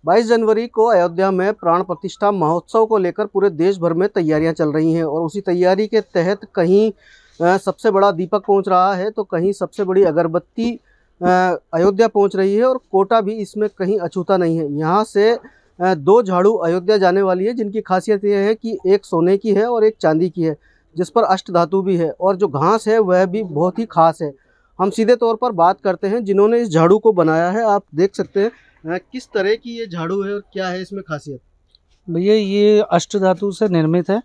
22 जनवरी को अयोध्या में प्राण प्रतिष्ठा महोत्सव को लेकर पूरे देश भर में तैयारियां चल रही हैं और उसी तैयारी के तहत कहीं सबसे बड़ा दीपक पहुंच रहा है तो कहीं सबसे बड़ी अगरबत्ती अयोध्या पहुंच रही है और कोटा भी इसमें कहीं अछूता नहीं है। यहाँ से 2 झाड़ू अयोध्या जाने वाली है जिनकी खासियत यह है कि एक सोने की है और एक चांदी की है, जिस पर अष्टधातु भी है और जो घास है वह भी बहुत ही खास है। हम सीधे तौर पर बात करते हैं जिन्होंने इस झाड़ू को बनाया है। आप देख सकते हैं किस तरह की ये झाड़ू है और क्या है इसमें खासियत। भैया ये अष्टधातु से निर्मित है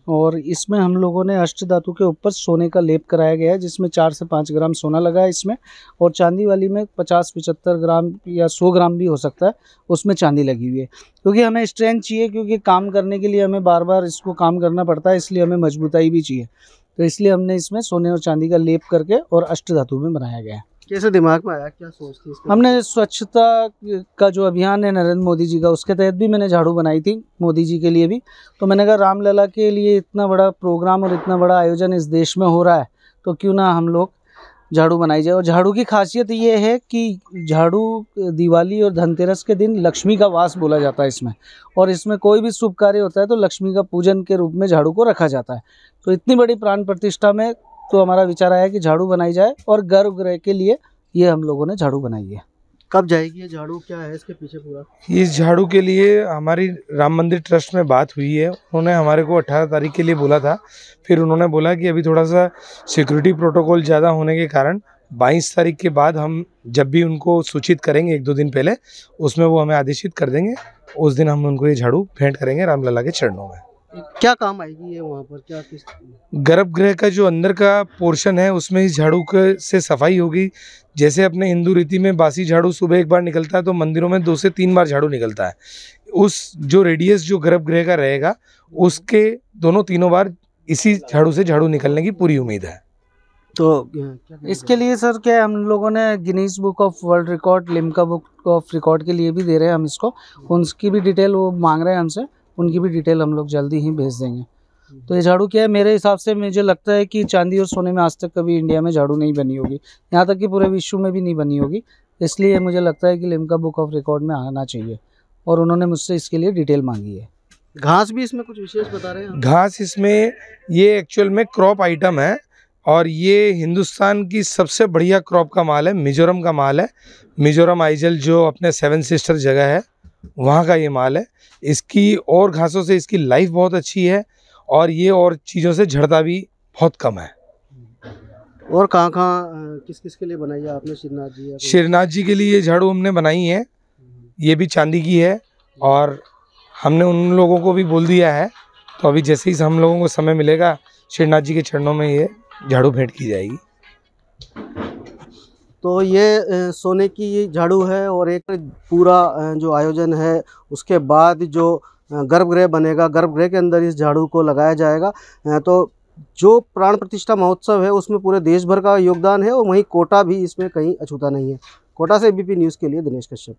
और इसमें हम लोगों ने अष्टधातु के ऊपर सोने का लेप कराया गया है, जिसमें 4 से 5 ग्राम सोना लगा है इसमें, और चांदी वाली में 50-75 ग्राम या 100 ग्राम भी हो सकता है, उसमें चांदी लगी हुई है। क्योंकि हमें स्ट्रेंथ चाहिए, क्योंकि काम करने के लिए हमें बार बार इसको काम करना पड़ता है, इसलिए हमें मजबूताई भी चाहिए। तो इसलिए हमने इसमें सोने और चांदी का लेप करके और अष्टधातु में बनाया गया है। कैसे दिमाग में आया, क्या सोच थी इसके? हमने स्वच्छता का जो अभियान है नरेंद्र मोदी जी का, उसके तहत भी मैंने झाड़ू बनाई थी, मोदी जी के लिए भी। तो मैंने कहा रामलला के लिए इतना बड़ा प्रोग्राम और इतना बड़ा आयोजन इस देश में हो रहा है तो क्यों ना हम लोग झाड़ू बनाई जाए। और झाड़ू की खासियत ये है कि झाड़ू दिवाली और धनतेरस के दिन लक्ष्मी का वास बोला जाता है इसमें, और इसमें कोई भी शुभ कार्य होता है तो लक्ष्मी का पूजन के रूप में झाड़ू को रखा जाता है। तो इतनी बड़ी प्राण प्रतिष्ठा में तो हमारा विचार आया कि झाड़ू बनाई जाए और गर्भगृह के लिए ये हम लोगों ने झाड़ू बनाई है। कब जाएगी ये झाड़ू, क्या है इसके पीछे पूरा? इस झाड़ू के लिए हमारी राम मंदिर ट्रस्ट में बात हुई है। उन्होंने हमारे को 18 तारीख के लिए बोला था, फिर उन्होंने बोला कि अभी थोड़ा सा सिक्योरिटी प्रोटोकॉल ज़्यादा होने के कारण 22 तारीख के बाद हम जब भी उनको सूचित करेंगे 1-2 दिन पहले, उसमें वो हमें आदेशित कर देंगे। उस दिन हम उनको ये झाड़ू भेंट करेंगे रामलला के चरणों में। क्या काम आएगी ये वहाँ पर, क्या किस? गर्भगृह का जो अंदर का पोर्शन है उसमें इस झाड़ू के से सफाई होगी। जैसे अपने हिंदू रीति में बासी झाड़ू सुबह एक बार निकलता है तो मंदिरों में 2 से 3 बार झाड़ू निकलता है। उस जो रेडियस जो गर्भगृह का रहेगा उसके तीनों बार इसी झाड़ू से झाड़ू निकलने की पूरी उम्मीद है। तो इसके लिए सर क्या है, हम लोगों ने Guinness book of world record, Limca book of record के लिए भी दे रहे हैं हम इसको, उनकी भी डिटेल वो मांग रहे हैं हमसे, उनकी भी डिटेल हम लोग जल्दी ही भेज देंगे। तो ये झाड़ू क्या है, मेरे हिसाब से मुझे लगता है कि चांदी और सोने में आज तक कभी इंडिया में झाड़ू नहीं बनी होगी, यहाँ तक कि पूरे विश्व में भी नहीं बनी होगी। इसलिए मुझे लगता है कि लिम्का बुक ऑफ रिकॉर्ड में आना चाहिए, और उन्होंने मुझसे इसके लिए डिटेल मांगी है। घास भी इसमें कुछ विशेष बता रहे हैं? घास इसमें ये एक्चुअल में क्रॉप आइटम है और ये हिंदुस्तान की सबसे बढ़िया क्रॉप का माल है, मिजोरम का माल है। मिजोरम आइजल जो अपने 7 सिस्टर जगह है वहाँ का ये माल है। इसकी और घासों से इसकी लाइफ बहुत अच्छी है और ये और चीज़ों से झड़ता भी बहुत कम है। और कहाँ किस किस के लिए बनाई है आपने? श्रीनाथ जी के लिए ये झाड़ू हमने बनाई है, ये भी चांदी की है और हमने उन लोगों को भी बोल दिया है, तो अभी जैसे ही हम लोगों को समय मिलेगा श्रीनाथ जी के चरणों में ये झाड़ू भेंट की जाएगी। तो ये सोने की झाड़ू है और एक पूरा जो आयोजन है उसके बाद जो गर्भगृह बनेगा, गर्भगृह के अंदर इस झाड़ू को लगाया जाएगा। तो जो प्राण प्रतिष्ठा महोत्सव है उसमें पूरे देश भर का योगदान है और वहीं कोटा भी इसमें कहीं अछूता नहीं है। कोटा से एबीपी न्यूज़ के लिए दिनेश कश्यप।